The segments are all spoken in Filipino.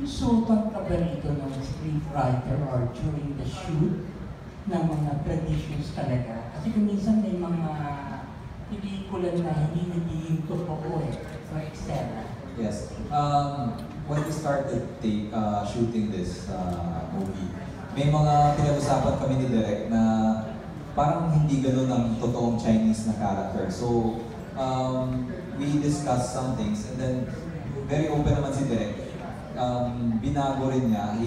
kinonsultan ka ba rito ng scriptwriter or during the shoot ng mga traditions talaga? Kasi kung minsan may mga pelikula na hindi nagiging totoo for eksena. Yes. When we started shooting this movie, may mga pinag-usapan kami ni Direk na parang hindi ganun ang totoong Chinese na character. So, we discussed some things and then very open naman si Direk. Binago rin niya.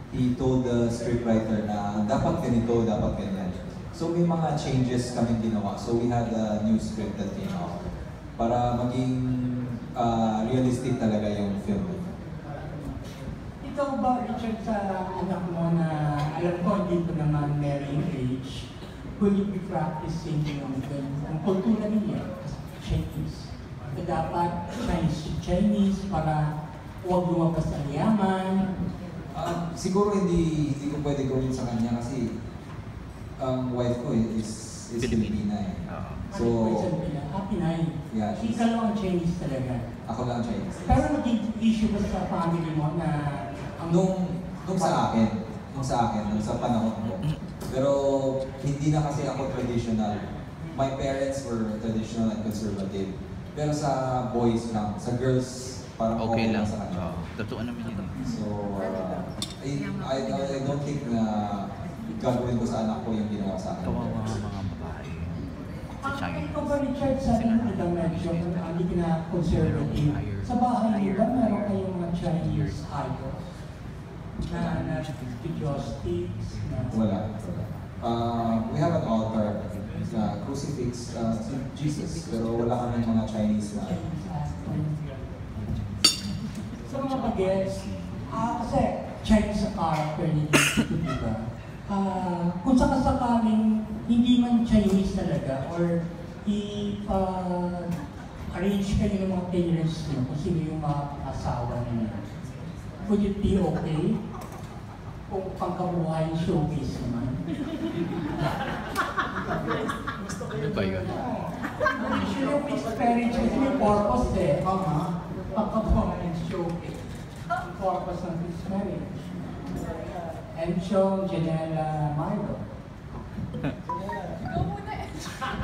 He told the scriptwriter na dapat ganito, dapat ganyan. So may mga changes kami ginawa. So we had a new script that came out para maging realistic talaga yung film. Ikaw ba, Richard, sa anak mo na alam ko dito naman marrying age, will you be practicing yung kultura niya, Chinese? So dapat Chinese to Chinese para huwag lumabas sa yaman. Siguro hindi ko pwede gawin sa kanya kasi ang wife ko is Filipina eh. So, Pinay. Yeah, Ikaw lang ang Chinese talaga. Ako lang Chinese. Pero naging issue ba sa family mo na nung sa akin, nung sa panahon ko. Pero hindi na kasi ako traditional. My parents were traditional and conservative. Pero sa boys lang, sa girls, parang okay lang sa kanya. Totoo naman yun. So, I don't think na gagawin ko sa anak ko yung ginawa sa akin. Kawawa mga babae. Sa China. Ikaw ba, Richard, sa ilang medyo, hindi na conservative, sa bahay niyo ba meron kayong mga Chinese idols? Na Jostics? Wala. We have an altar na crucifix si Jesus, pero wala kami mga Chinese na. Sa mga bagets, kasi Chinese character ni Jesus, di ba? Kung sakasakaling hindi man Chinese talaga or i-arrange kayo ng mga parents nyo kung sino yung mga asawa niyo, would it be okay? Kung pangkabuhay showcase naman? Ano ba yun? Showcase marriage kasi may purpose eh. Pangkabuhay showcase. Ang purpose ng this marriage. Enchong Janela Marlo.